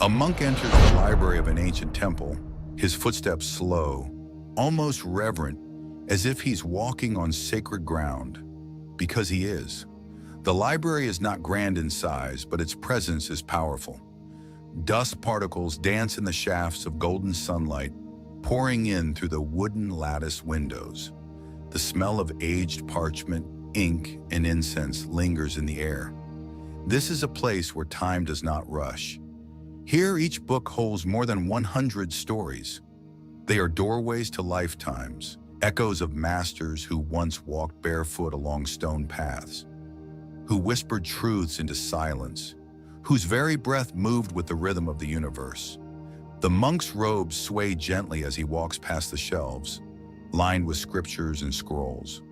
A monk enters the library of an ancient temple, his footsteps slow, almost reverent, as if he's walking on sacred ground. Because he is. The library is not grand in size, but its presence is powerful. Dust particles dance in the shafts of golden sunlight, pouring in through the wooden lattice windows. The smell of aged parchment, ink, and incense lingers in the air. This is a place where time does not rush. Here, each book holds more than 100 stories. They are doorways to lifetimes, echoes of masters who once walked barefoot along stone paths, who whispered truths into silence, whose very breath moved with the rhythm of the universe. The monk's robes sway gently as he walks past the shelves, lined with scriptures and scrolls.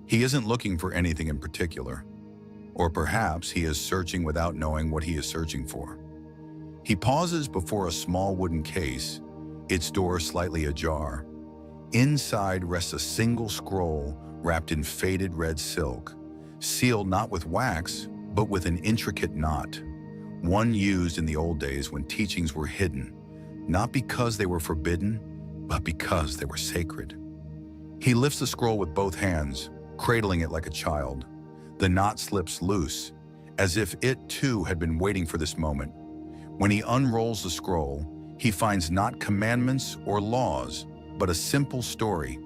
He isn't looking for anything in particular, or perhaps he is searching without knowing what he is searching for. He pauses before a small wooden case, its door slightly ajar. Inside rests a single scroll wrapped in faded red silk, sealed not with wax, but with an intricate knot, one used in the old days when teachings were hidden, not because they were forbidden, but because they were sacred. He lifts the scroll with both hands, cradling it like a child. The knot slips loose, as if it too had been waiting for this moment. When he unrolls the scroll, he finds not commandments or laws, but a simple story.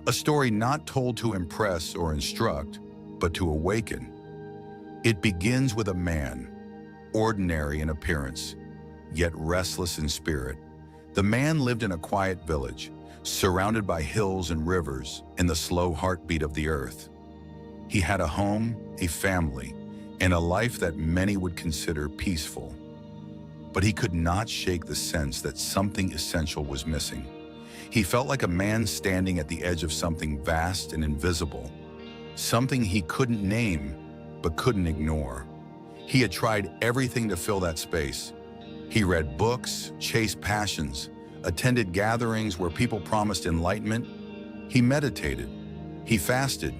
A story not told to impress or instruct, but to awaken. It begins with a man, ordinary in appearance, yet restless in spirit. The man lived in a quiet village, surrounded by hills and rivers and the slow heartbeat of the earth. He had a home, a family, and a life that many would consider peaceful. But he could not shake the sense that something essential was missing. He felt like a man standing at the edge of something vast and invisible, something he couldn't name, but couldn't ignore. He had tried everything to fill that space. He read books, chased passions, attended gatherings where people promised enlightenment. He meditated, he fasted,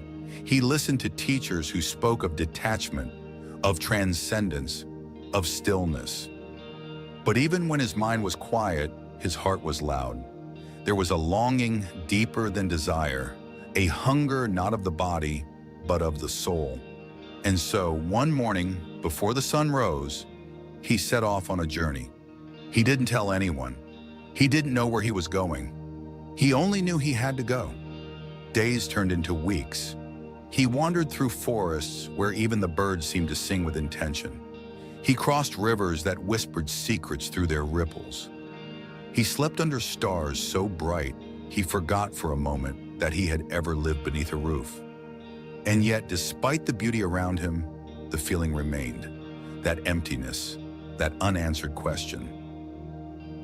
he listened to teachers who spoke of detachment, of transcendence, of stillness. But even when his mind was quiet, his heart was loud. There was a longing deeper than desire, a hunger not of the body, but of the soul. And so, one morning, before the sun rose, he set off on a journey. He didn't tell anyone. He didn't know where he was going. He only knew he had to go. Days turned into weeks. He wandered through forests where even the birds seemed to sing with intention. He crossed rivers that whispered secrets through their ripples. He slept under stars so bright he forgot for a moment that he had ever lived beneath a roof. And yet, despite the beauty around him, the feeling remained. That emptiness, that unanswered question.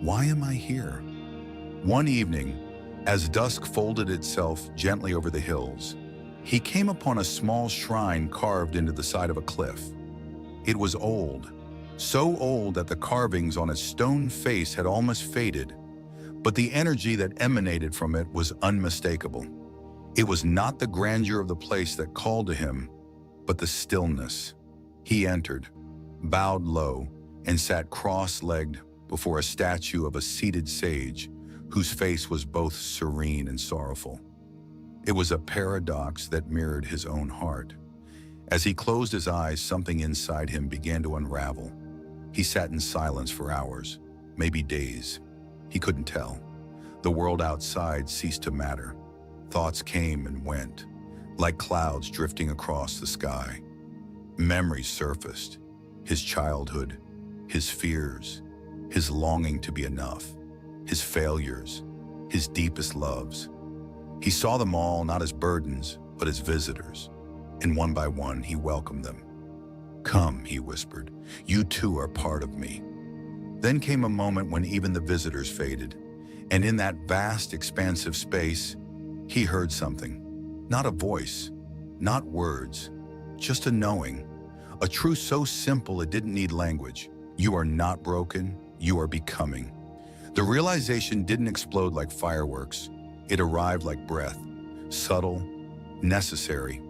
Why am I here? One evening, as dusk folded itself gently over the hills, he came upon a small shrine carved into the side of a cliff. It was old, so old that the carvings on its stone face had almost faded, but the energy that emanated from it was unmistakable. It was not the grandeur of the place that called to him, but the stillness. He entered, bowed low, and sat cross-legged before a statue of a seated sage whose face was both serene and sorrowful. It was a paradox that mirrored his own heart. As he closed his eyes, something inside him began to unravel. He sat in silence for hours, maybe days. He couldn't tell. The world outside ceased to matter. Thoughts came and went, like clouds drifting across the sky. Memories surfaced, his childhood, his fears, his longing to be enough, his failures, his deepest loves. He saw them all not as burdens, but as visitors, and one by one he welcomed them. "Come," he whispered, "you too are part of me." Then came a moment when even the visitors faded, and in that vast, expansive space, he heard something. Not a voice, not words, just a knowing, a truth so simple it didn't need language. You are not broken, you are becoming. The realization didn't explode like fireworks. It arrived like breath, subtle, necessary.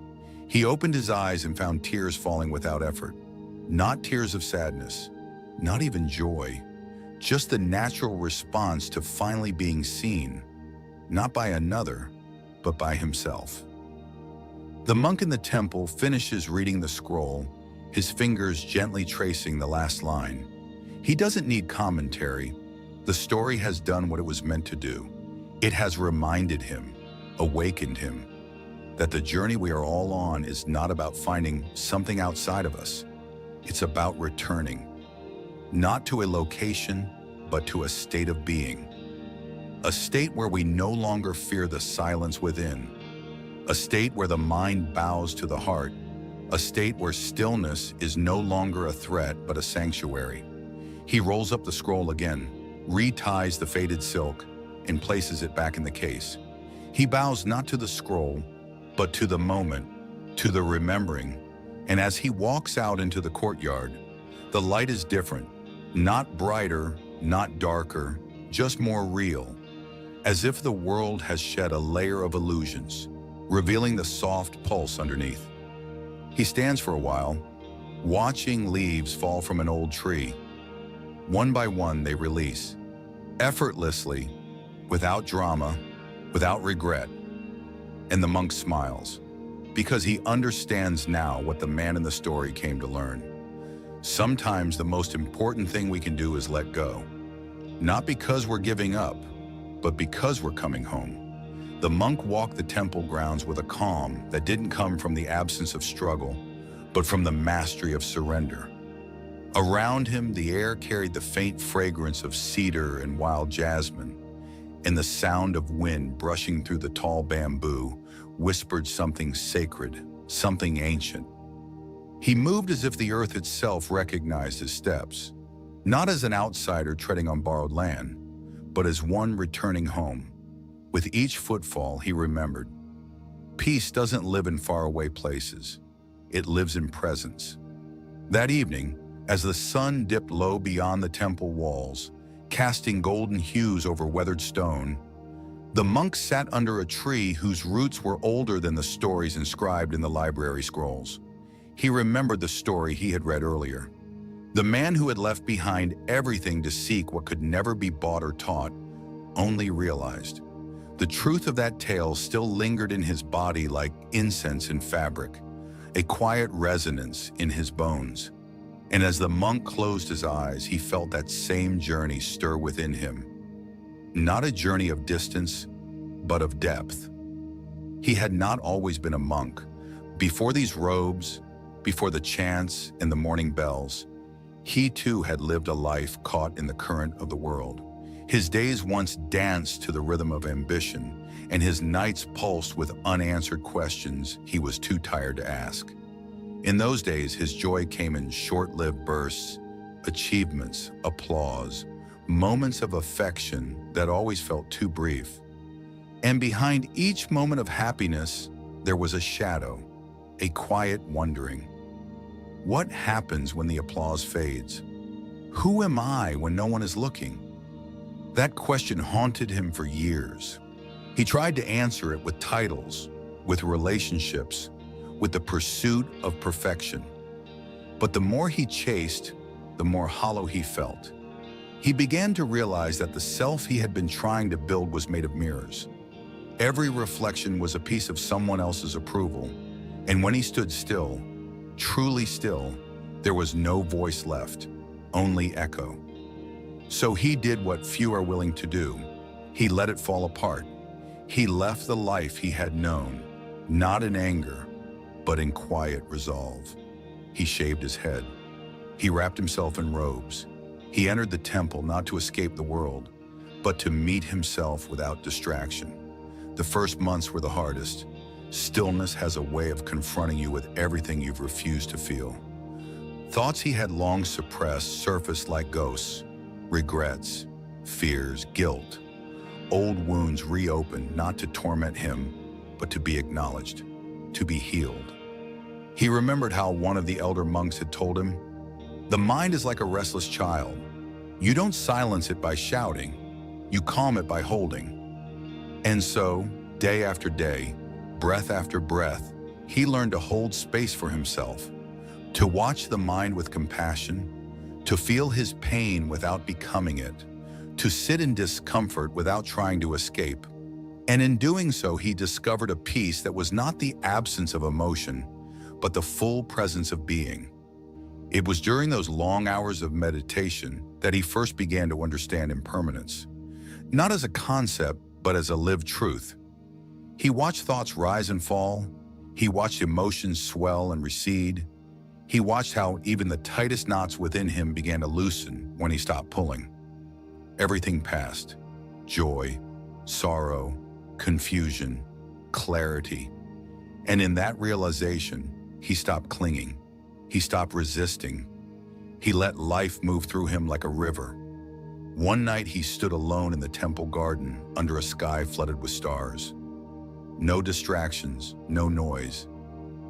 He opened his eyes and found tears falling without effort. Not tears of sadness, not even joy, just the natural response to finally being seen, not by another, but by himself. The monk in the temple finishes reading the scroll, his fingers gently tracing the last line. He doesn't need commentary. The story has done what it was meant to do. It has reminded him, awakened him, that the journey we are all on is not about finding something outside of us. It's about returning, not to a location, but to a state of being. A state where we no longer fear the silence within. A state where the mind bows to the heart. A state where stillness is no longer a threat, but a sanctuary. He rolls up the scroll again, reties the faded silk, and places it back in the case. He bows not to the scroll, but to the moment, to the remembering. And as he walks out into the courtyard, the light is different, not brighter, not darker, just more real, as if the world has shed a layer of illusions, revealing the soft pulse underneath. He stands for a while, watching leaves fall from an old tree. One by one they release, effortlessly, without drama, without regret. And the monk smiles, because he understands now what the man in the story came to learn. Sometimes the most important thing we can do is let go. Not because we're giving up, but because we're coming home. The monk walked the temple grounds with a calm that didn't come from the absence of struggle, but from the mastery of surrender. Around him, the air carried the faint fragrance of cedar and wild jasmine, and the sound of wind brushing through the tall bamboo whispered something sacred, something ancient. He moved as if the earth itself recognized his steps, not as an outsider treading on borrowed land, but as one returning home. With each footfall, he remembered, peace doesn't live in faraway places. It lives in presence. That evening, as the sun dipped low beyond the temple walls, casting golden hues over weathered stone, the monk sat under a tree whose roots were older than the stories inscribed in the library scrolls. He remembered the story he had read earlier. The man who had left behind everything to seek what could never be bought or taught, only realized. The truth of that tale still lingered in his body like incense in fabric, a quiet resonance in his bones. And as the monk closed his eyes, he felt that same journey stir within him. Not a journey of distance, but of depth. He had not always been a monk. Before these robes, before the chants and the morning bells, he too had lived a life caught in the current of the world. His days once danced to the rhythm of ambition, and his nights pulsed with unanswered questions he was too tired to ask. In those days, his joy came in short-lived bursts, achievements, applause, moments of affection that always felt too brief. And behind each moment of happiness, there was a shadow, a quiet wondering. What happens when the applause fades? Who am I when no one is looking? That question haunted him for years. He tried to answer it with titles, with relationships, with the pursuit of perfection. But the more he chased, the more hollow he felt. He began to realize that the self he had been trying to build was made of mirrors. Every reflection was a piece of someone else's approval, and when he stood still, truly still, there was no voice left, only echo. So he did what few are willing to do. He let it fall apart. He left the life he had known, not in anger, but in quiet resolve. He shaved his head. He wrapped himself in robes. He entered the temple not to escape the world, but to meet himself without distraction. The first months were the hardest. Stillness has a way of confronting you with everything you've refused to feel. Thoughts he had long suppressed surfaced like ghosts. Regrets, fears, guilt. Old wounds reopened not to torment him, but to be acknowledged, to be healed. He remembered how one of the elder monks had told him, "The mind is like a restless child. You don't silence it by shouting, you calm it by holding." And so, day after day, breath after breath, he learned to hold space for himself, to watch the mind with compassion, to feel his pain without becoming it, to sit in discomfort without trying to escape. And in doing so, he discovered a peace that was not the absence of emotion, but the full presence of being. It was during those long hours of meditation that he first began to understand impermanence, not as a concept, but as a lived truth. He watched thoughts rise and fall. He watched emotions swell and recede. He watched how even the tightest knots within him began to loosen when he stopped pulling. Everything passed: joy, sorrow, confusion, clarity. And in that realization, he stopped clinging. He stopped resisting. He let life move through him like a river. One night he stood alone in the temple garden under a sky flooded with stars. No distractions, no noise,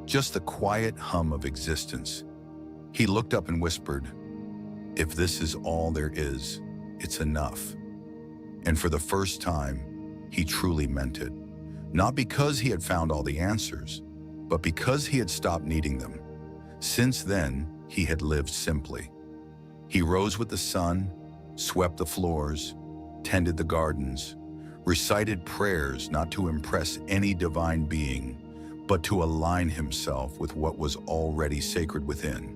just the quiet hum of existence. He looked up and whispered, "If this is all there is, it's enough." And for the first time, he truly meant it. Not because he had found all the answers, but because he had stopped needing them. Since then, he had lived simply. He rose with the sun, swept the floors, tended the gardens, recited prayers not to impress any divine being, but to align himself with what was already sacred within.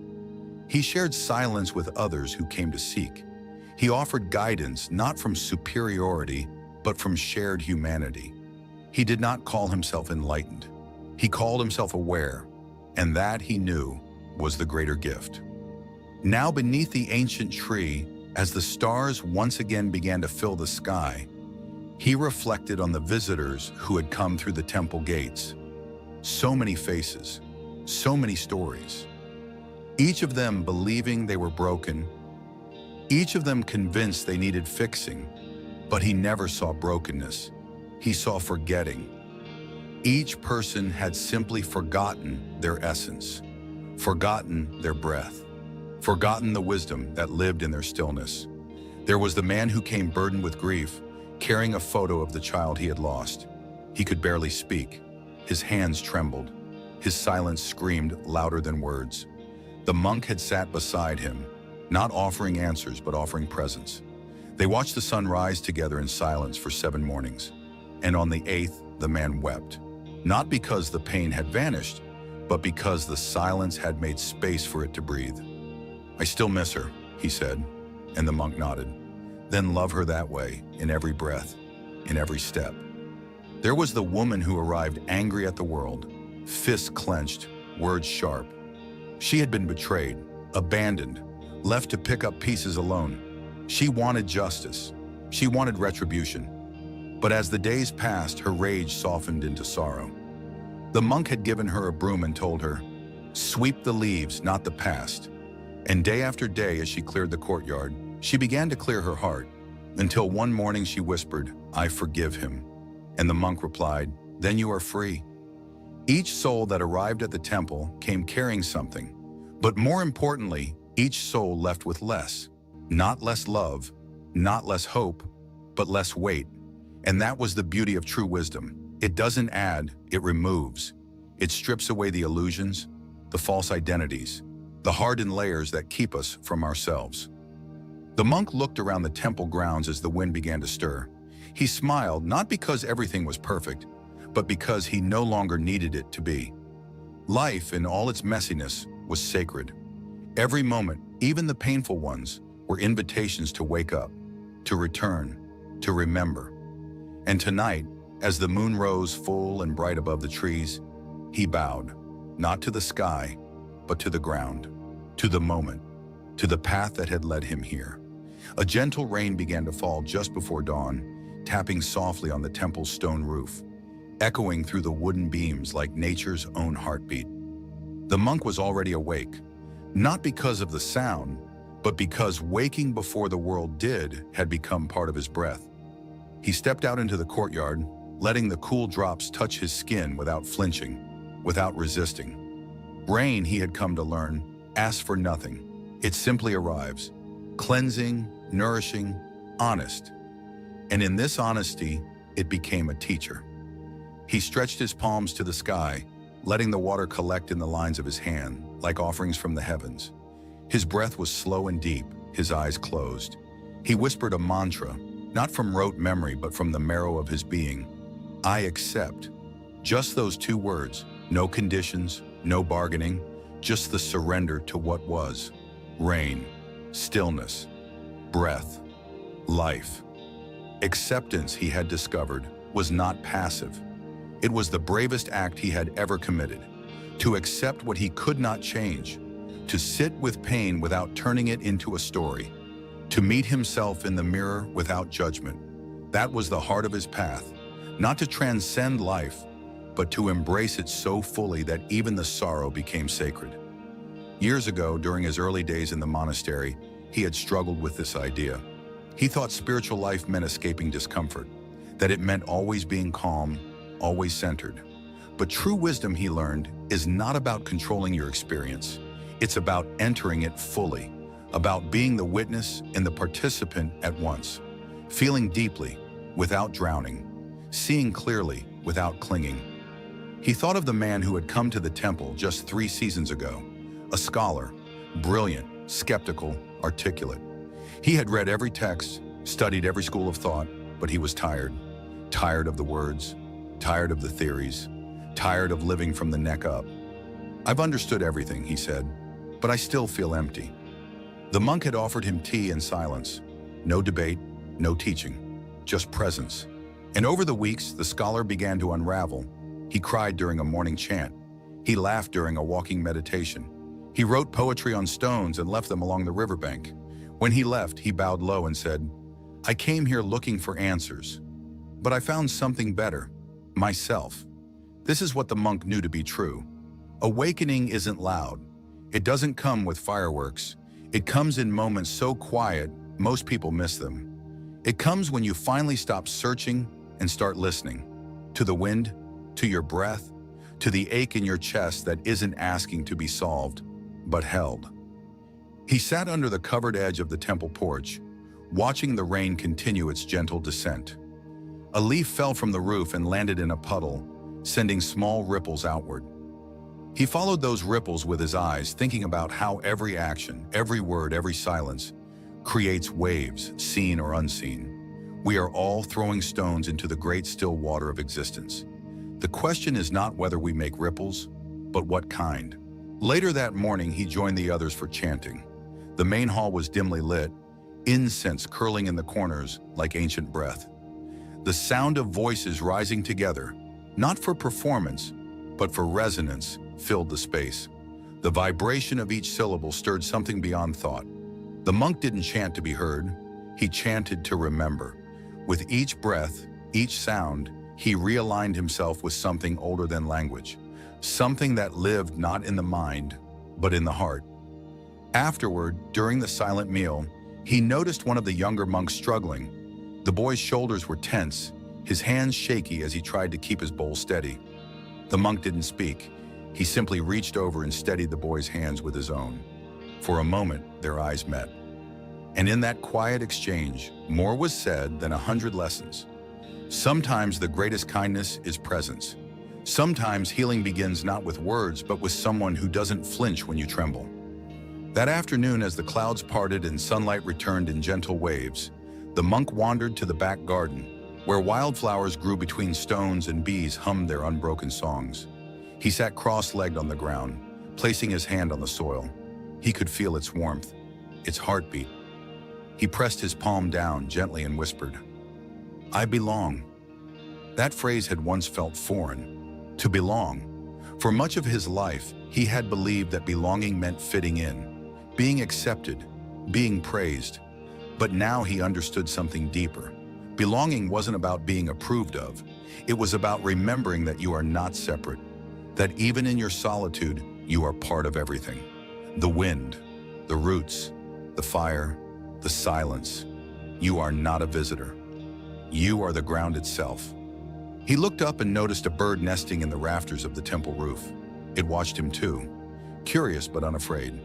He shared silence with others who came to seek. He offered guidance not from superiority, but from shared humanity. He did not call himself enlightened. He called himself aware, and that, he knew, was the greater gift. Now beneath the ancient tree, as the stars once again began to fill the sky, he reflected on the visitors who had come through the temple gates. So many faces, so many stories. Each of them believing they were broken, each of them convinced they needed fixing, but he never saw brokenness. He saw forgetting. Each person had simply forgotten their essence, forgotten their breath, forgotten the wisdom that lived in their stillness. There was the man who came burdened with grief, carrying a photo of the child he had lost. He could barely speak. His hands trembled. His silence screamed louder than words. The monk had sat beside him, not offering answers, but offering presence. They watched the sun rise together in silence for 7 mornings, and on the 8th, the man wept, not because the pain had vanished, but because the silence had made space for it to breathe. "I still miss her," he said, and the monk nodded. "Then love her that way, in every breath, in every step." There was the woman who arrived angry at the world, fists clenched, words sharp. She had been betrayed, abandoned, left to pick up pieces alone. She wanted justice. She wanted retribution. But as the days passed, her rage softened into sorrow. The monk had given her a broom and told her, "Sweep the leaves, not the past." And day after day, as she cleared the courtyard, she began to clear her heart, until one morning she whispered, "I forgive him." And the monk replied, "Then you are free." Each soul that arrived at the temple came carrying something, but more importantly, each soul left with less. Not less love, not less hope, but less weight. And that was the beauty of true wisdom. It doesn't add, it removes. It strips away the illusions, the false identities, the hardened layers that keep us from ourselves. The monk looked around the temple grounds as the wind began to stir. He smiled, not because everything was perfect, but because he no longer needed it to be. Life, in all its messiness, was sacred. Every moment, even the painful ones, were invitations to wake up, to return, to remember. And tonight, as the moon rose full and bright above the trees, he bowed, not to the sky, but to the ground, to the moment, to the path that had led him here. A gentle rain began to fall just before dawn, tapping softly on the temple's stone roof, echoing through the wooden beams like nature's own heartbeat. The monk was already awake, not because of the sound, but because waking before the world did had become part of his breath. He stepped out into the courtyard, letting the cool drops touch his skin without flinching, without resisting. Rain, he had come to learn, asks for nothing. It simply arrives, cleansing, nourishing, honest. And in this honesty, it became a teacher. He stretched his palms to the sky, letting the water collect in the lines of his hand, like offerings from the heavens. His breath was slow and deep, his eyes closed. He whispered a mantra, not from rote memory but from the marrow of his being. I accept. Just those two words, no conditions, no bargaining, just the surrender to what was. Rain, stillness, breath, life. Acceptance, he had discovered, was not passive. It was the bravest act he had ever committed. To accept what he could not change, to sit with pain without turning it into a story, to meet himself in the mirror without judgment. That was the heart of his path, not to transcend life, but to embrace it so fully that even the sorrow became sacred. Years ago, during his early days in the monastery, he had struggled with this idea. He thought spiritual life meant escaping discomfort, that it meant always being calm, always centered. But true wisdom, he learned, is not about controlling your experience. It's about entering it fully, about being the witness and the participant at once, feeling deeply without drowning, seeing clearly without clinging. He thought of the man who had come to the temple just 3 seasons ago, a scholar, brilliant, skeptical, articulate. He had read every text, studied every school of thought, but he was tired. Tired of the words, tired of the theories, tired of living from the neck up. I've understood everything, he said, but I still feel empty. The monk had offered him tea and silence. No debate, no teaching, just presence. And over the weeks, the scholar began to unravel. He cried during a morning chant. He laughed during a walking meditation. He wrote poetry on stones and left them along the riverbank. When he left, he bowed low and said, I came here looking for answers, but I found something better, myself. This is what the monk knew to be true. Awakening isn't loud. It doesn't come with fireworks. It comes in moments so quiet, most people miss them. It comes when you finally stop searching and start listening. To the wind, to your breath, to the ache in your chest that isn't asking to be solved, but held. He sat under the covered edge of the temple porch, watching the rain continue its gentle descent. A leaf fell from the roof and landed in a puddle, sending small ripples outward. He followed those ripples with his eyes, thinking about how every action, every word, every silence creates waves, seen or unseen. We are all throwing stones into the great still water of existence. The question is not whether we make ripples, but what kind. Later that morning, he joined the others for chanting. The main hall was dimly lit, incense curling in the corners like ancient breath. The sound of voices rising together, not for performance, but for resonance, filled the space. The vibration of each syllable stirred something beyond thought. The monk didn't chant to be heard, he chanted to remember. With each breath, each sound, he realigned himself with something older than language, something that lived not in the mind, but in the heart. Afterward, during the silent meal, he noticed one of the younger monks struggling. The boy's shoulders were tense, his hands shaky as he tried to keep his bowl steady. The monk didn't speak. He simply reached over and steadied the boy's hands with his own. For a moment, their eyes met. And in that quiet exchange, more was said than 100 lessons. Sometimes the greatest kindness is presence. Sometimes healing begins not with words, but with someone who doesn't flinch when you tremble. That afternoon, as the clouds parted and sunlight returned in gentle waves, the monk wandered to the back garden, where wildflowers grew between stones and bees hummed their unbroken songs. He sat cross-legged on the ground, placing his hand on the soil. He could feel its warmth, its heartbeat. He pressed his palm down gently and whispered, I belong. That phrase had once felt foreign. To belong. For much of his life, he had believed that belonging meant fitting in, being accepted, being praised. But now he understood something deeper. Belonging wasn't about being approved of. It was about remembering that you are not separate, that even in your solitude, you are part of everything. The wind, the roots, the fire, the silence. You are not a visitor. You are the ground itself. He looked up and noticed a bird nesting in the rafters of the temple roof. It watched him too, curious but unafraid.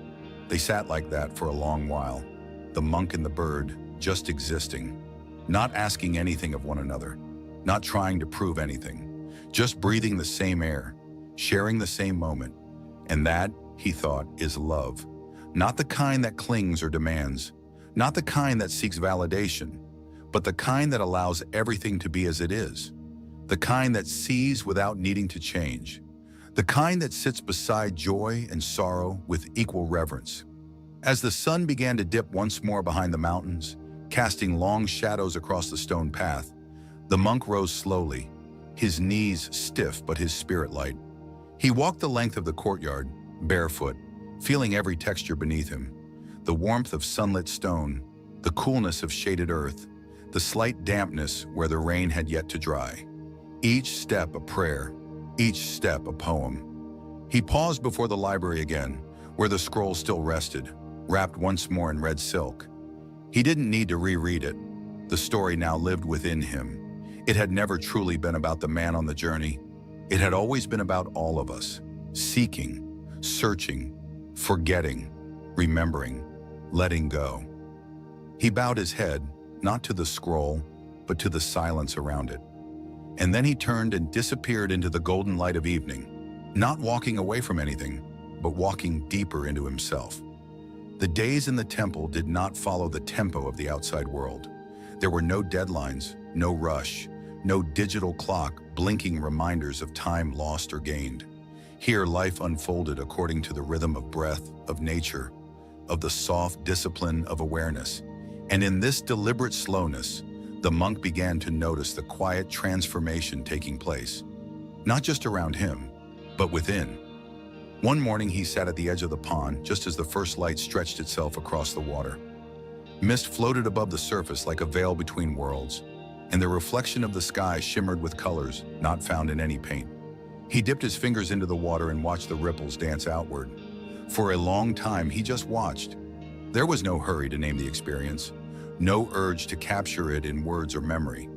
They sat like that for a long while, the monk and the bird just existing, not asking anything of one another, not trying to prove anything, just breathing the same air, sharing the same moment. And that, he thought, is love. Not the kind that clings or demands, not the kind that seeks validation, but the kind that allows everything to be as it is, the kind that sees without needing to change, the kind that sits beside joy and sorrow with equal reverence. As the sun began to dip once more behind the mountains, casting long shadows across the stone path, the monk rose slowly, his knees stiff but his spirit light. He walked the length of the courtyard, barefoot, feeling every texture beneath him, the warmth of sunlit stone, the coolness of shaded earth, the slight dampness where the rain had yet to dry. Each step a prayer, each step a poem. He paused before the library again, where the scroll still rested, wrapped once more in red silk. He didn't need to reread it. The story now lived within him. It had never truly been about the man on the journey. It had always been about all of us, seeking, searching, forgetting, remembering, letting go. He bowed his head, not to the scroll, but to the silence around it. And then he turned and disappeared into the golden light of evening, not walking away from anything, but walking deeper into himself. The days in the temple did not follow the tempo of the outside world. There were no deadlines, no rush, no digital clock blinking reminders of time lost or gained. Here, life unfolded according to the rhythm of breath, of nature, of the soft discipline of awareness. And in this deliberate slowness, the monk began to notice the quiet transformation taking place, not just around him, but within. One morning he sat at the edge of the pond just as the first light stretched itself across the water. Mist floated above the surface like a veil between worlds, and the reflection of the sky shimmered with colors not found in any paint. He dipped his fingers into the water and watched the ripples dance outward. For a long time he just watched. There was no hurry to name the experience, no urge to capture it in words or memory.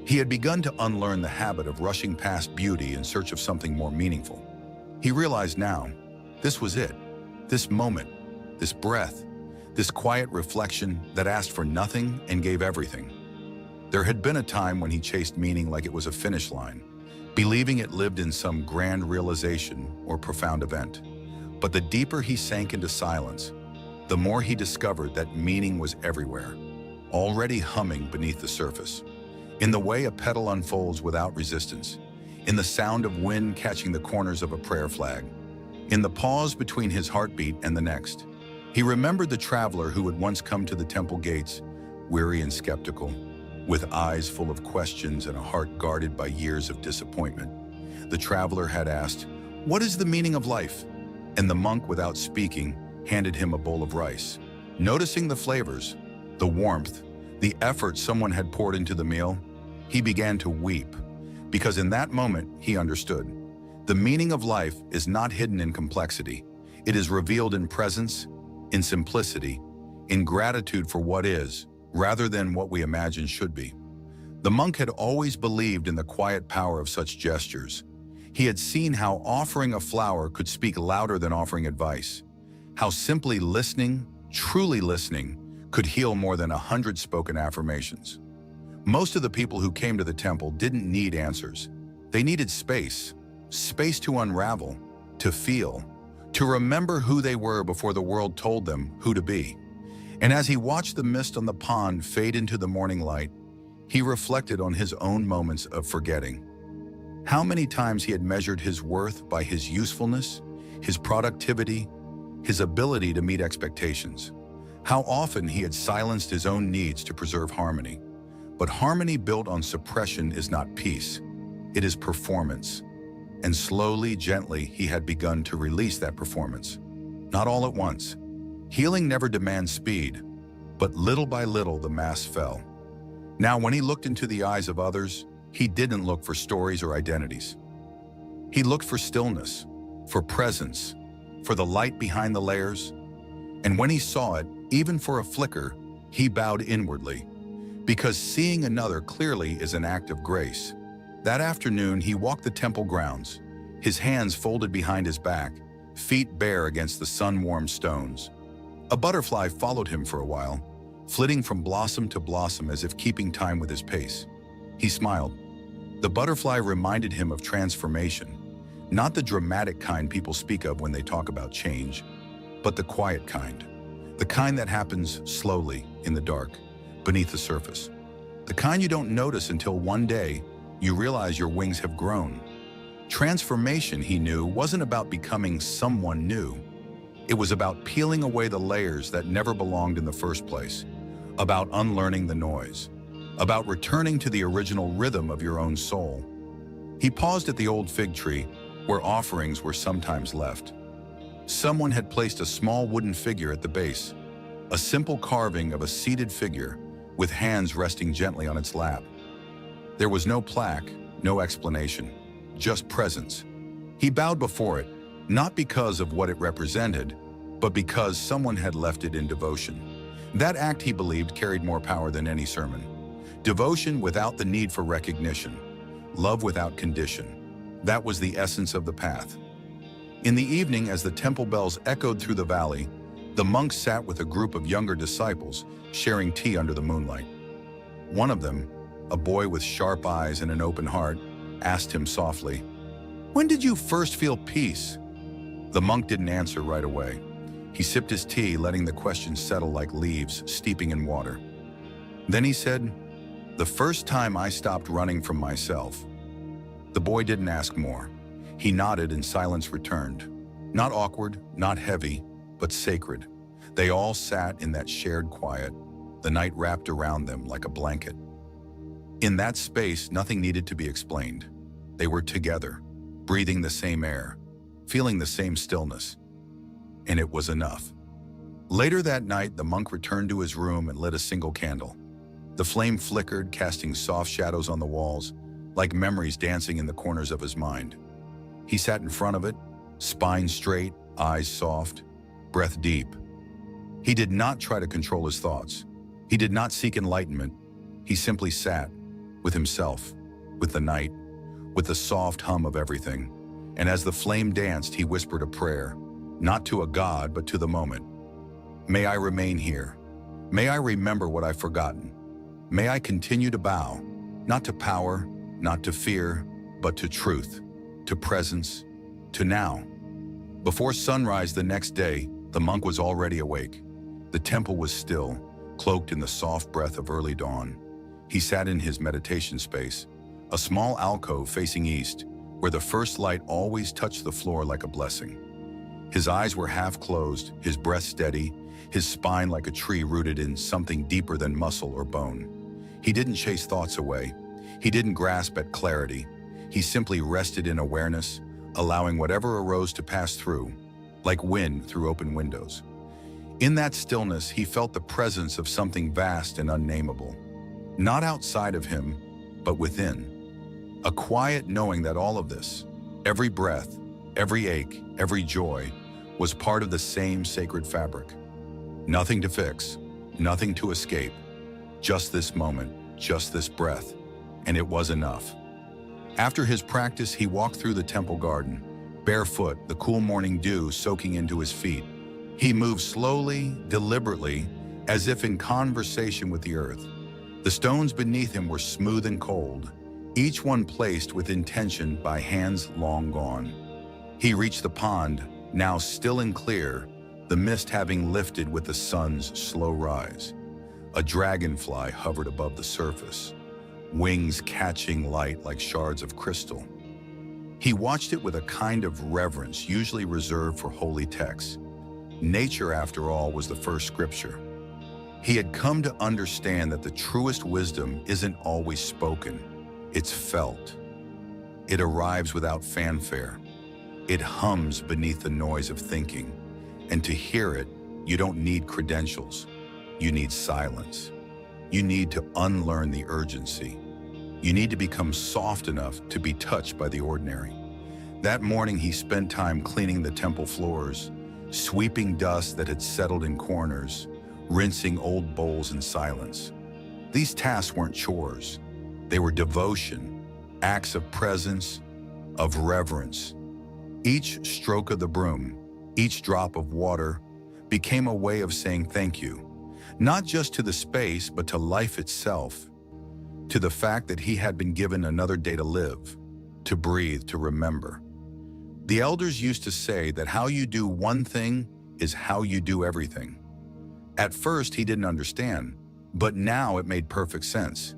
He had begun to unlearn the habit of rushing past beauty in search of something more meaningful. He realized now, this was it, this moment, this breath, this quiet reflection that asked for nothing and gave everything. There had been a time when he chased meaning like it was a finish line, believing it lived in some grand realization or profound event. But the deeper he sank into silence, the more he discovered that meaning was everywhere, already humming beneath the surface. In the way a petal unfolds without resistance, in the sound of wind catching the corners of a prayer flag, in the pause between his heartbeat and the next. He remembered the traveler who had once come to the temple gates, weary and skeptical, with eyes full of questions and a heart guarded by years of disappointment. The traveler had asked, "What is the meaning of life?" And the monk, without speaking, handed him a bowl of rice. Noticing the flavors, the warmth, the effort someone had poured into the meal, he began to weep, because in that moment he understood. The meaning of life is not hidden in complexity. It is revealed in presence, in simplicity, in gratitude for what is, rather than what we imagine should be. The monk had always believed in the quiet power of such gestures. He had seen how offering a flower could speak louder than offering advice, how simply listening, truly listening, could heal more than 100 spoken affirmations. Most of the people who came to the temple didn't need answers. They needed space, space to unravel, to feel, to remember who they were before the world told them who to be. And as he watched the mist on the pond fade into the morning light, he reflected on his own moments of forgetting. How many times he had measured his worth by his usefulness, his productivity, his ability to meet expectations. How often he had silenced his own needs to preserve harmony. But harmony built on suppression is not peace, it is performance. And slowly, gently, he had begun to release that performance. Not all at once. Healing never demands speed, but little by little the mask fell. Now, when he looked into the eyes of others, he didn't look for stories or identities. He looked for stillness, for presence, for the light behind the layers. And when he saw it, even for a flicker, he bowed inwardly, because seeing another clearly is an act of grace. That afternoon, he walked the temple grounds, his hands folded behind his back, feet bare against the sun-warmed stones. A butterfly followed him for a while, flitting from blossom to blossom as if keeping time with his pace. He smiled. The butterfly reminded him of transformation, not the dramatic kind people speak of when they talk about change, but the quiet kind. The kind that happens slowly, in the dark, beneath the surface. The kind you don't notice until one day you realize your wings have grown. Transformation, he knew, wasn't about becoming someone new. It was about peeling away the layers that never belonged in the first place, about unlearning the noise, about returning to the original rhythm of your own soul. He paused at the old fig tree, where offerings were sometimes left. Someone had placed a small wooden figure at the base, a simple carving of a seated figure with hands resting gently on its lap. There was no plaque, no explanation, just presence. He bowed before it, not because of what it represented, but because someone had left it in devotion. That act, he believed, carried more power than any sermon. Devotion without the need for recognition, love without condition. That was the essence of the path. In the evening, as the temple bells echoed through the valley, the monk sat with a group of younger disciples, sharing tea under the moonlight. One of them, a boy with sharp eyes and an open heart, asked him softly, "When did you first feel peace?" The monk didn't answer right away. He sipped his tea, letting the question settle like leaves steeping in water. Then he said, "The first time I stopped running from myself." The boy didn't ask more. He nodded and silence returned. Not awkward, not heavy, but sacred. They all sat in that shared quiet, the night wrapped around them like a blanket. In that space, nothing needed to be explained. They were together, breathing the same air, feeling the same stillness. And it was enough. Later that night, the monk returned to his room and lit a single candle. The flame flickered, casting soft shadows on the walls, like memories dancing in the corners of his mind. He sat in front of it, spine straight, eyes soft, breath deep. He did not try to control his thoughts. He did not seek enlightenment. He simply sat with himself, with the night, with the soft hum of everything. And as the flame danced, he whispered a prayer, not to a god, but to the moment. "May I remain here. May I remember what I've forgotten. May I continue to bow, not to power, not to fear, but to truth, to presence, to now." Before sunrise the next day, the monk was already awake. The temple was still, cloaked in the soft breath of early dawn. He sat in his meditation space, a small alcove facing east, where the first light always touched the floor like a blessing. His eyes were half closed, his breath steady, his spine like a tree rooted in something deeper than muscle or bone. He didn't chase thoughts away. He didn't grasp at clarity. He simply rested in awareness, allowing whatever arose to pass through, like wind through open windows. In that stillness, he felt the presence of something vast and unnameable. Not outside of him, but within. A quiet knowing that all of this, every breath, every ache, every joy, was part of the same sacred fabric. Nothing to fix, nothing to escape. Just this moment, just this breath, and it was enough. After his practice, he walked through the temple garden, barefoot, the cool morning dew soaking into his feet. He moved slowly, deliberately, as if in conversation with the earth. The stones beneath him were smooth and cold, each one placed with intention by hands long gone. He reached the pond, now still and clear, the mist having lifted with the sun's slow rise. A dragonfly hovered above the surface, wings catching light like shards of crystal. He watched it with a kind of reverence usually reserved for holy texts. Nature, after all, was the first scripture. He had come to understand that the truest wisdom isn't always spoken, it's felt. It arrives without fanfare. It hums beneath the noise of thinking. And to hear it, you don't need credentials. You need silence. You need to unlearn the urgency. You need to become soft enough to be touched by the ordinary. That morning, he spent time cleaning the temple floors, sweeping dust that had settled in corners, rinsing old bowls in silence. These tasks weren't chores. They were devotion, acts of presence, of reverence. Each stroke of the broom, each drop of water, became a way of saying thank you, not just to the space, but to life itself, to the fact that he had been given another day to live, to breathe, to remember. The elders used to say that how you do one thing is how you do everything. At first, he didn't understand, but now it made perfect sense.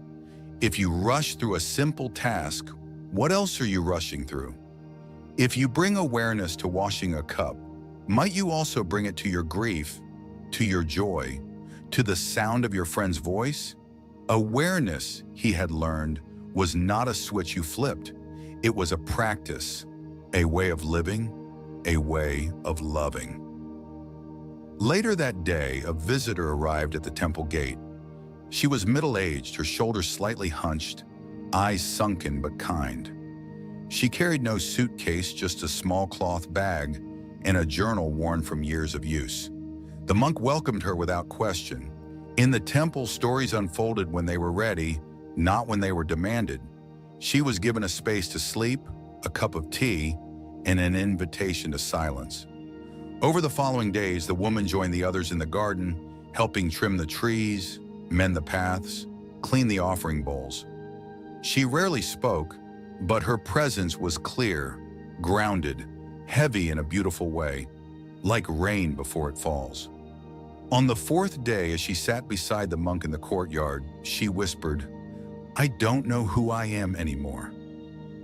If you rush through a simple task, what else are you rushing through? If you bring awareness to washing a cup, might you also bring it to your grief, to your joy, to the sound of your friend's voice? Awareness, he had learned, was not a switch you flipped. It was a practice, a way of living, a way of loving. Later that day, a visitor arrived at the temple gate. She was middle-aged, her shoulders slightly hunched, eyes sunken but kind. She carried no suitcase, just a small cloth bag and a journal worn from years of use. The monk welcomed her without question. In the temple, stories unfolded when they were ready, not when they were demanded. She was given a space to sleep, a cup of tea, and an invitation to silence. Over the following days, the woman joined the others in the garden, helping trim the trees, mend the paths, clean the offering bowls. She rarely spoke, but her presence was clear, grounded, heavy in a beautiful way, like rain before it falls. On the fourth day, as she sat beside the monk in the courtyard, she whispered, "I don't know who I am anymore."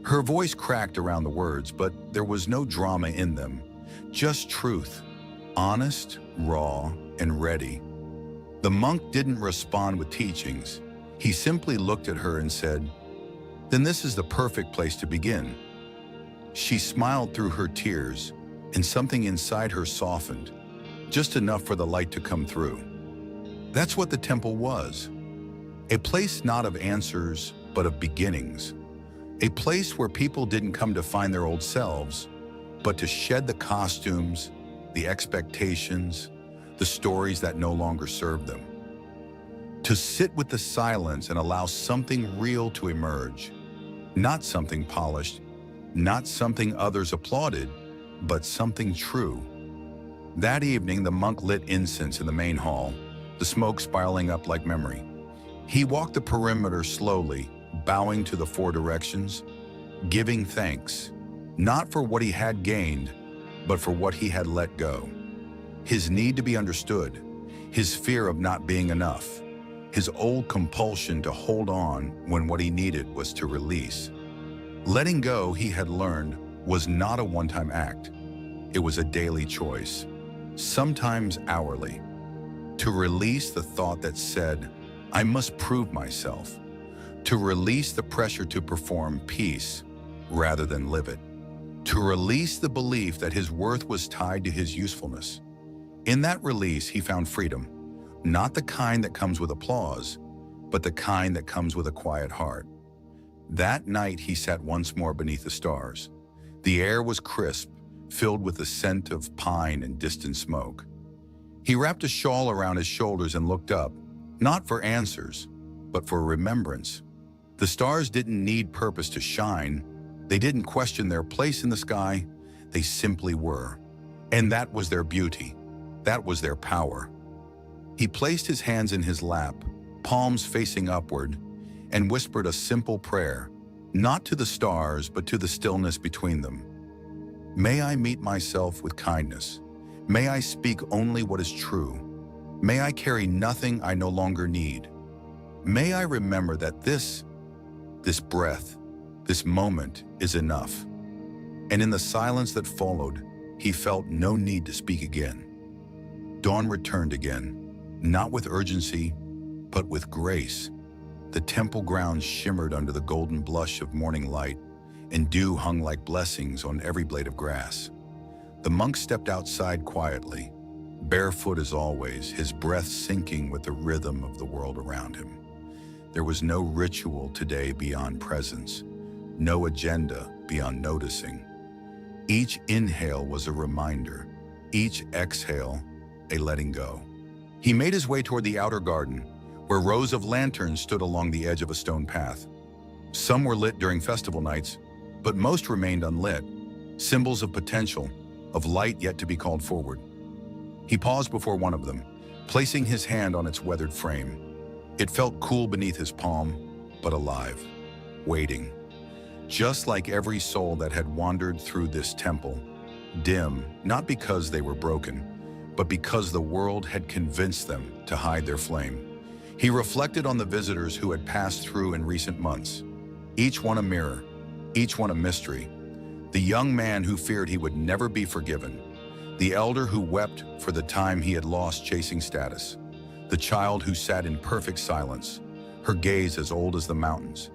Her voice cracked around the words, but there was no drama in them, just truth, honest, raw, and ready. The monk didn't respond with teachings. He simply looked at her and said, "Then this is the perfect place to begin." She smiled through her tears, and something inside her softened, just enough for the light to come through. That's what the temple was. A place not of answers, but of beginnings. A place where people didn't come to find their old selves, but to shed the costumes, the expectations, the stories that no longer served them. To sit with the silence and allow something real to emerge. Not something polished, not something others applauded, but something true. That evening, the monk lit incense in the main hall, the smoke spiraling up like memory. He walked the perimeter slowly, bowing to the four directions, giving thanks, not for what he had gained, but for what he had let go. His need to be understood, his fear of not being enough, his old compulsion to hold on when what he needed was to release. Letting go, he had learned, was not a one-time act. It was a daily choice, sometimes hourly, to release the thought that said, "I must prove myself," to release the pressure to perform peace rather than live it, to release the belief that his worth was tied to his usefulness. In that release, he found freedom, not the kind that comes with applause, but the kind that comes with a quiet heart. That night, he sat once more beneath the stars. The air was crisp, filled with the scent of pine and distant smoke. He wrapped a shawl around his shoulders and looked up, not for answers, but for remembrance. The stars didn't need purpose to shine. They didn't question their place in the sky. They simply were. And that was their beauty. That was their power. He placed his hands in his lap, palms facing upward, and whispered a simple prayer, not to the stars, but to the stillness between them. May I meet myself with kindness. May I speak only what is true. May I carry nothing I no longer need. May I remember that this breath, this moment is enough. And in the silence that followed, he felt no need to speak again. Dawn returned again, not with urgency, but with grace. The temple grounds shimmered under the golden blush of morning light, and dew hung like blessings on every blade of grass. The monk stepped outside quietly, barefoot as always, his breath syncing with the rhythm of the world around him. There was no ritual today beyond presence, no agenda beyond noticing. Each inhale was a reminder, each exhale a letting go. He made his way toward the outer garden, where rows of lanterns stood along the edge of a stone path. Some were lit during festival nights, but most remained unlit, symbols of potential, of light yet to be called forward. He paused before one of them, placing his hand on its weathered frame. It felt cool beneath his palm, but alive, waiting. Just like every soul that had wandered through this temple, dim, not because they were broken, but because the world had convinced them to hide their flame. He reflected on the visitors who had passed through in recent months, each one a mirror, each one a mystery. The young man who feared he would never be forgiven, the elder who wept for the time he had lost chasing status, the child who sat in perfect silence, her gaze as old as the mountains,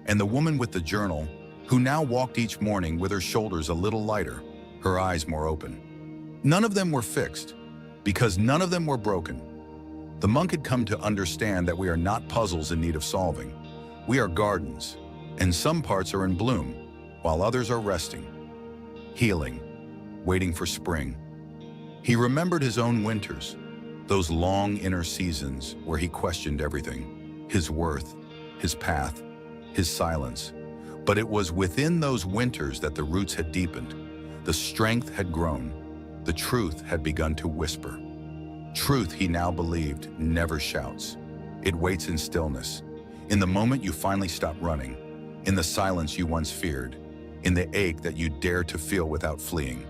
and the woman with the journal who now walked each morning with her shoulders a little lighter, her eyes more open. None of them were fixed, because none of them were broken. The monk had come to understand that we are not puzzles in need of solving. We are gardens, and some parts are in bloom, while others are resting, healing, waiting for spring. He remembered his own winters, those long inner seasons where he questioned everything, his worth, his path, his silence. But it was within those winters that the roots had deepened, the strength had grown, the truth had begun to whisper. Truth, he now believed, never shouts. It waits in stillness, in the moment you finally stop running, in the silence you once feared, in the ache that you dare to feel without fleeing.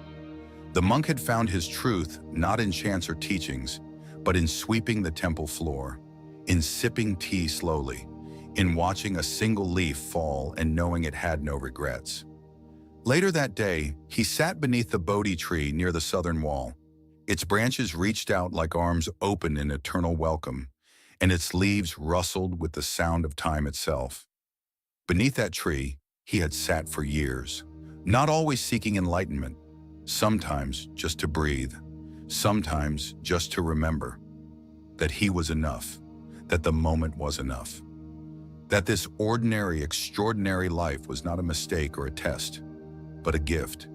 The monk had found his truth not in chants or teachings, but in sweeping the temple floor, in sipping tea slowly, in watching a single leaf fall and knowing it had no regrets. Later that day, he sat beneath the Bodhi tree near the southern wall. Its branches reached out like arms open in eternal welcome, and its leaves rustled with the sound of time itself. Beneath that tree, he had sat for years, not always seeking enlightenment, sometimes just to breathe, sometimes just to remember that he was enough, that the moment was enough, that this ordinary, extraordinary life was not a mistake or a test, but a gift.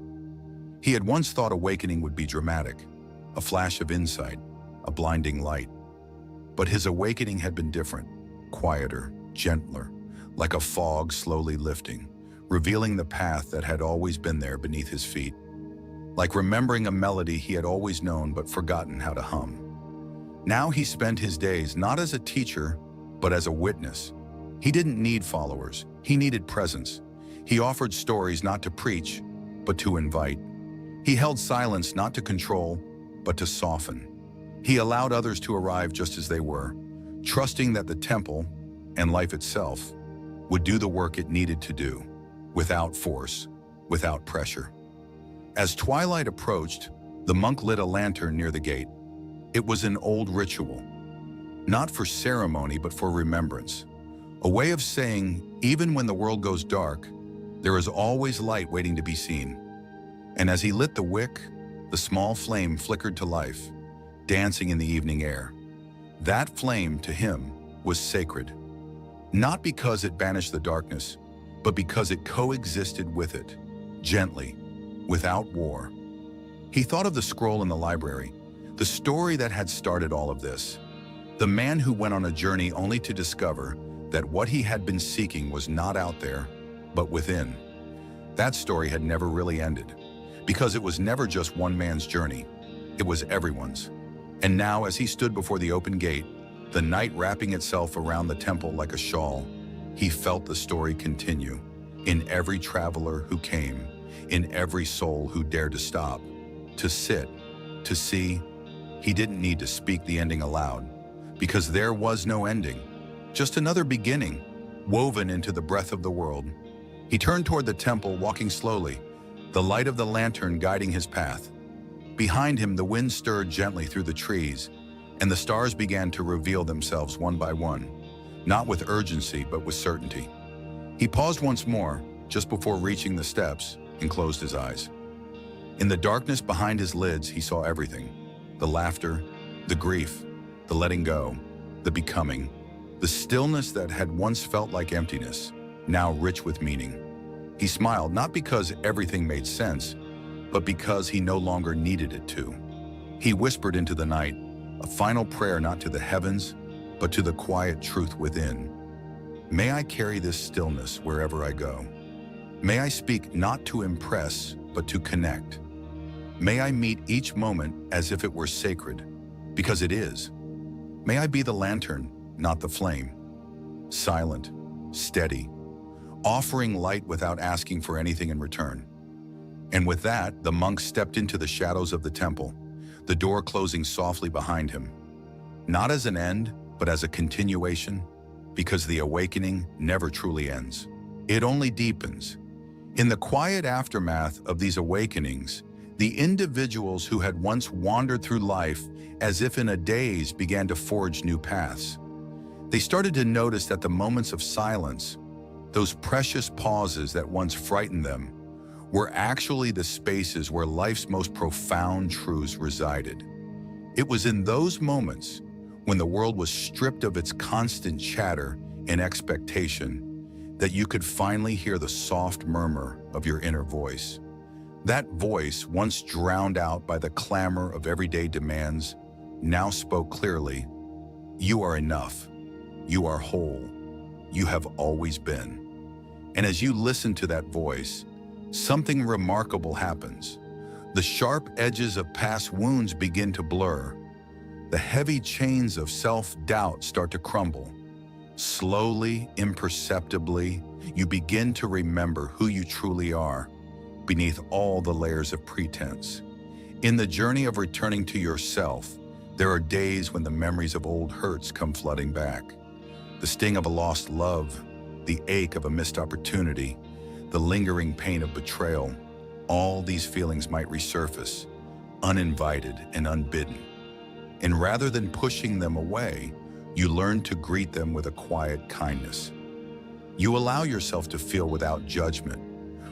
He had once thought awakening would be dramatic, a flash of insight, a blinding light. But his awakening had been different, quieter, gentler, like a fog slowly lifting, revealing the path that had always been there beneath his feet, like remembering a melody he had always known but forgotten how to hum. Now he spent his days not as a teacher, but as a witness. He didn't need followers, he needed presence. He offered stories not to preach, but to invite. He held silence not to control, but to soften. He allowed others to arrive just as they were, trusting that the temple, and life itself, would do the work it needed to do, without force, without pressure. As twilight approached, the monk lit a lantern near the gate. It was an old ritual, not for ceremony but for remembrance, a way of saying, even when the world goes dark, there is always light waiting to be seen. And as he lit the wick, the small flame flickered to life, dancing in the evening air. That flame, to him, was sacred, not because it banished the darkness, but because it coexisted with it, gently, without war. He thought of the scroll in the library, the story that had started all of this, the man who went on a journey only to discover that what he had been seeking was not out there, but within. That story had never really ended, because it was never just one man's journey, it was everyone's. And now, as he stood before the open gate, the night wrapping itself around the temple like a shawl, he felt the story continue, in every traveler who came, in every soul who dared to stop, to sit, to see. He didn't need to speak the ending aloud, because there was no ending, just another beginning, woven into the breath of the world. He turned toward the temple, walking slowly, the light of the lantern guiding his path. Behind him, the wind stirred gently through the trees, and the stars began to reveal themselves one by one, not with urgency, but with certainty. He paused once more, just before reaching the steps, and closed his eyes. In the darkness behind his lids, he saw everything: the laughter, the grief, the letting go, the becoming, the stillness that had once felt like emptiness, now rich with meaning. He smiled, not because everything made sense, but because he no longer needed it to. He whispered into the night, a final prayer not to the heavens, but to the quiet truth within. May I carry this stillness wherever I go. May I speak not to impress, but to connect. May I meet each moment as if it were sacred, because it is. May I be the lantern, not the flame. Silent, steady, offering light without asking for anything in return. And with that, the monk stepped into the shadows of the temple. the door closing softly behind him. Not as an end, but as a continuation, because the awakening never truly ends. It only deepens. In the quiet aftermath of these awakenings, the individuals who had once wandered through life as if in a daze began to forge new paths. They started to notice that the moments of silence, those precious pauses that once frightened them, were actually the spaces where life's most profound truths resided. It was in those moments, when the world was stripped of its constant chatter and expectation, that you could finally hear the soft murmur of your inner voice. That voice, once drowned out by the clamor of everyday demands, now spoke clearly. You are enough. You are whole. You have always been. And as you listen to that voice, something remarkable happens. The sharp edges of past wounds begin to blur. The heavy chains of self-doubt start to crumble. Slowly, imperceptibly, you begin to remember who you truly are, beneath all the layers of pretense. In the journey of returning to yourself, there are days when the memories of old hurts come flooding back. The sting of a lost love, the ache of a missed opportunity, the lingering pain of betrayal, all these feelings might resurface, uninvited and unbidden. And rather than pushing them away, you learn to greet them with a quiet kindness. You allow yourself to feel without judgment,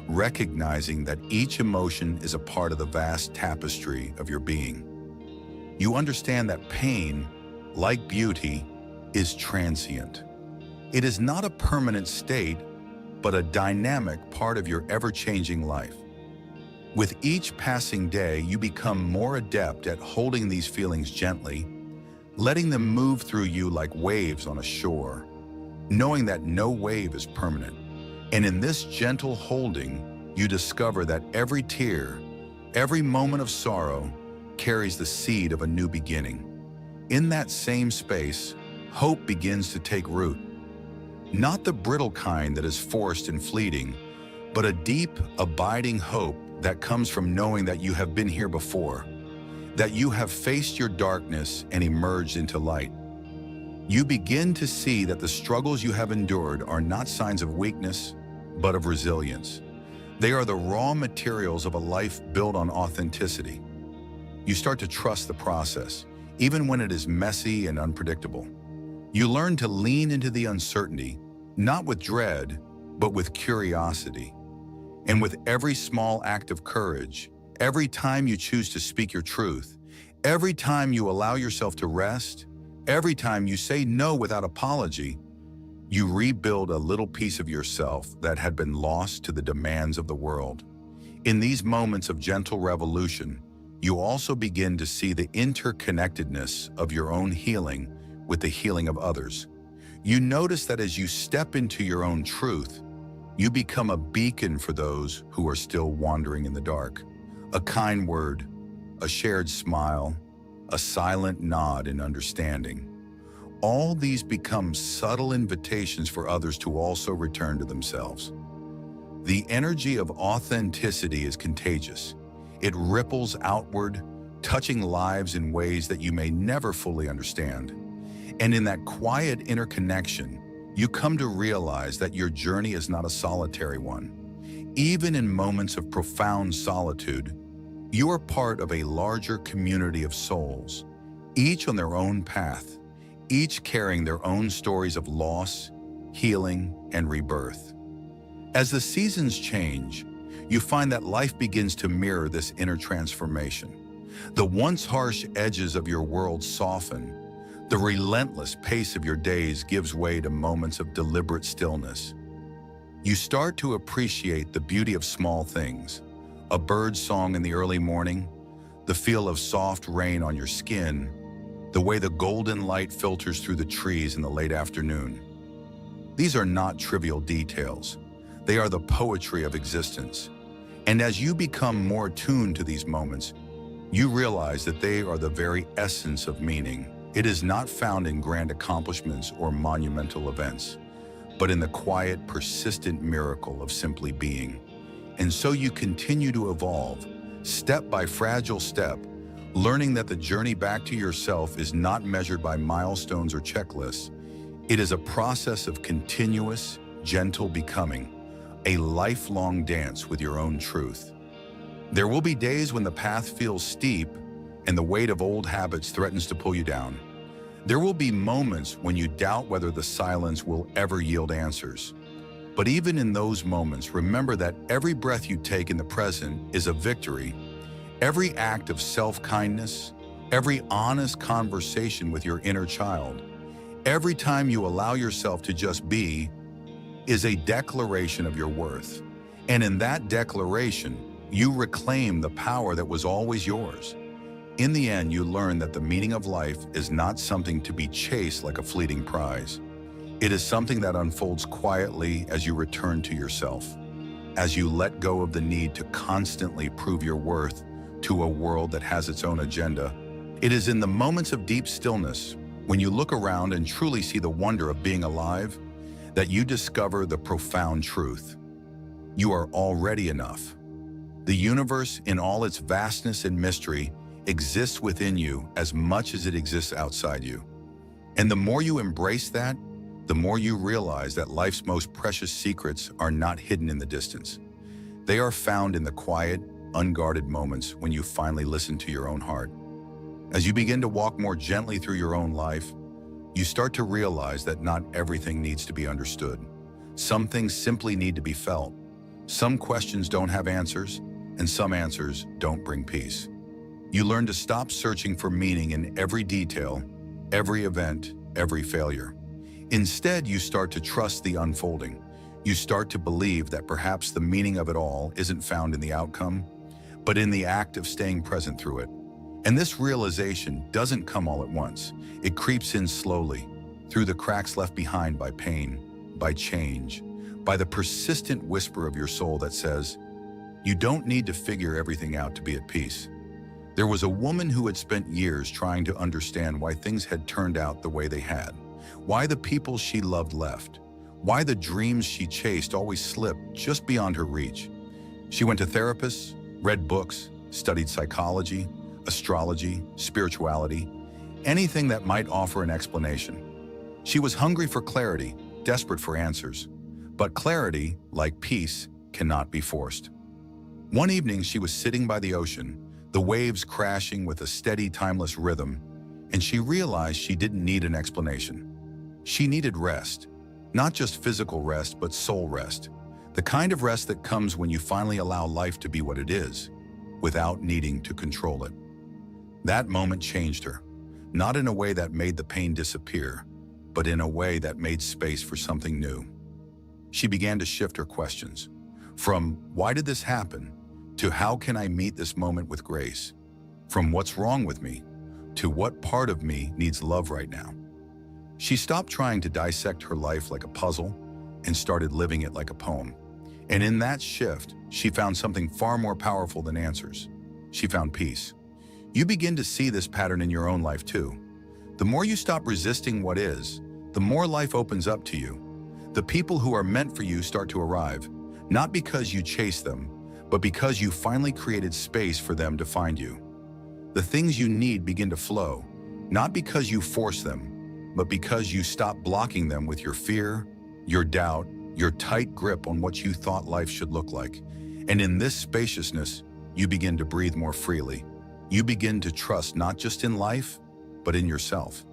recognizing that each emotion is a part of the vast tapestry of your being. You understand that pain, like beauty, is transient. It is not a permanent state, but a dynamic part of your ever-changing life. With each passing day, you become more adept at holding these feelings gently, letting them move through you like waves on a shore, knowing that no wave is permanent. And in this gentle holding, you discover that every tear, every moment of sorrow, carries the seed of a new beginning. In that same space, hope begins to take root. Not the brittle kind that is forced and fleeting, but a deep, abiding hope that comes from knowing that you have been here before, that you have faced your darkness and emerged into light. You begin to see that the struggles you have endured are not signs of weakness, but of resilience. They are the raw materials of a life built on authenticity. You start to trust the process, even when it is messy and unpredictable. You learn to lean into the uncertainty, not with dread, but with curiosity. And with every small act of courage, every time you choose to speak your truth, every time you allow yourself to rest, every time you say no without apology, you rebuild a little piece of yourself that had been lost to the demands of the world. In these moments of gentle revolution, you also begin to see the interconnectedness of your own healing with the healing of others. You notice that as you step into your own truth, you become a beacon for those who are still wandering in the dark. A kind word, a shared smile, a silent nod in understanding. All these become subtle invitations for others to also return to themselves. The energy of authenticity is contagious. It ripples outward, touching lives in ways that you may never fully understand. And in that quiet interconnection, you come to realize that your journey is not a solitary one. Even in moments of profound solitude, you are part of a larger community of souls, each on their own path, each carrying their own stories of loss, healing, and rebirth. As the seasons change, you find that life begins to mirror this inner transformation. The once harsh edges of your world soften. The relentless pace of your days gives way to moments of deliberate stillness. You start to appreciate the beauty of small things, a bird's song in the early morning, the feel of soft rain on your skin, the way the golden light filters through the trees in the late afternoon. These are not trivial details. They are the poetry of existence. And as you become more attuned to these moments, you realize that they are the very essence of meaning. It is not found in grand accomplishments or monumental events, but in the quiet, persistent miracle of simply being. And so you continue to evolve, step by fragile step, learning that the journey back to yourself is not measured by milestones or checklists. It is a process of continuous, gentle becoming, a lifelong dance with your own truth. There will be days when the path feels steep and the weight of old habits threatens to pull you down. There will be moments when you doubt whether the silence will ever yield answers. But even in those moments, remember that every breath you take in the present is a victory. Every act of self-kindness, every honest conversation with your inner child, every time you allow yourself to just be, is a declaration of your worth. And in that declaration, you reclaim the power that was always yours. In the end, you learn that the meaning of life is not something to be chased like a fleeting prize. It is something that unfolds quietly as you return to yourself, as you let go of the need to constantly prove your worth to a world that has its own agenda. It is in the moments of deep stillness, when you look around and truly see the wonder of being alive, that you discover the profound truth. You are already enough. The universe, in all its vastness and mystery, exists within you as much as it exists outside you. And the more you embrace that, the more you realize that life's most precious secrets are not hidden in the distance. They are found in the quiet, unguarded moments when you finally listen to your own heart. As you begin to walk more gently through your own life, you start to realize that not everything needs to be understood. Some things simply need to be felt. Some questions don't have answers, and some answers don't bring peace. You learn to stop searching for meaning in every detail, every event, every failure. Instead, you start to trust the unfolding. You start to believe that perhaps the meaning of it all isn't found in the outcome, but in the act of staying present through it. And this realization doesn't come all at once. It creeps in slowly, through the cracks left behind by pain, by change, by the persistent whisper of your soul that says, you don't need to figure everything out to be at peace. There was a woman who had spent years trying to understand why things had turned out the way they had, why the people she loved left, why the dreams she chased always slipped just beyond her reach. She went to therapists, read books, studied psychology, astrology, spirituality, anything that might offer an explanation. She was hungry for clarity, desperate for answers. But clarity, like peace, cannot be forced. One evening, she was sitting by the ocean, the waves crashing with a steady, timeless rhythm, and she realized she didn't need an explanation. She needed rest, not just physical rest, but soul rest, the kind of rest that comes when you finally allow life to be what it is, without needing to control it. That moment changed her, not in a way that made the pain disappear, but in a way that made space for something new. She began to shift her questions, from why did this happen, to how can I meet this moment with grace? From what's wrong with me, to what part of me needs love right now? She stopped trying to dissect her life like a puzzle and started living it like a poem. And in that shift, she found something far more powerful than answers. She found peace. You begin to see this pattern in your own life too. The more you stop resisting what is, the more life opens up to you. The people who are meant for you start to arrive, not because you chase them, but because you finally created space for them to find you. The things you need begin to flow, not because you force them, but because you stop blocking them with your fear, your doubt, your tight grip on what you thought life should look like. And in this spaciousness, you begin to breathe more freely. You begin to trust not just in life, but in yourself.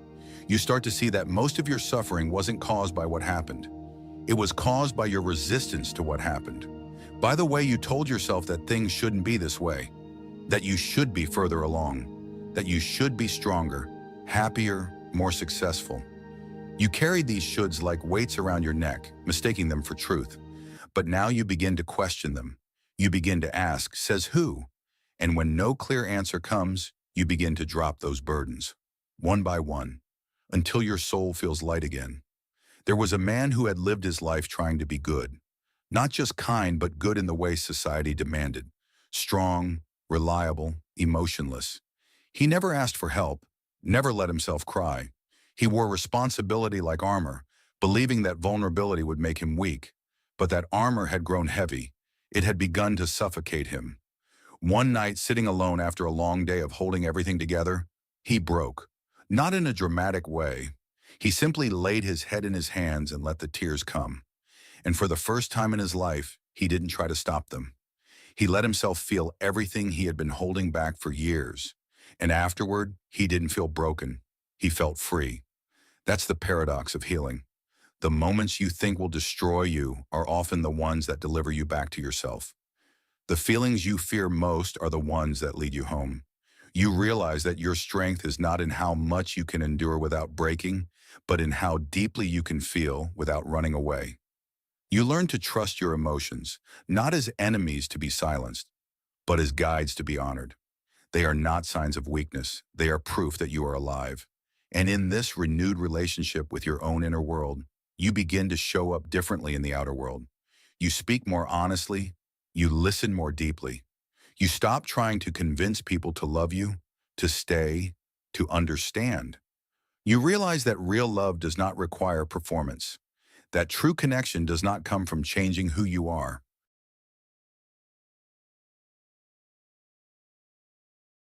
You start to see that most of your suffering wasn't caused by what happened. It was caused by your resistance to what happened. By the way you told yourself that things shouldn't be this way, that you should be further along, that you should be stronger, happier, more successful. You carried these shoulds like weights around your neck, mistaking them for truth. But now you begin to question them. You begin to ask, says who? And when no clear answer comes, you begin to drop those burdens, one by one, until your soul feels light again. There was a man who had lived his life trying to be good. Not just kind, but good in the way society demanded. Strong, reliable, emotionless. He never asked for help, never let himself cry. He wore responsibility like armor, believing that vulnerability would make him weak. But that armor had grown heavy. It had begun to suffocate him. One night, sitting alone after a long day of holding everything together, he broke. Not in a dramatic way. He simply laid his head in his hands and let the tears come. And for the first time in his life, he didn't try to stop them. He let himself feel everything he had been holding back for years. And afterward, he didn't feel broken. He felt free. That's the paradox of healing. The moments you think will destroy you are often the ones that deliver you back to yourself. The feelings you fear most are the ones that lead you home. You realize that your strength is not in how much you can endure without breaking, but in how deeply you can feel without running away. You learn to trust your emotions, not as enemies to be silenced, but as guides to be honored. They are not signs of weakness. They are proof that you are alive. And in this renewed relationship with your own inner world, you begin to show up differently in the outer world. You speak more honestly. You listen more deeply. You stop trying to convince people to love you, to stay, to understand. You realize that real love does not require performance, that true connection does not come from changing who you are,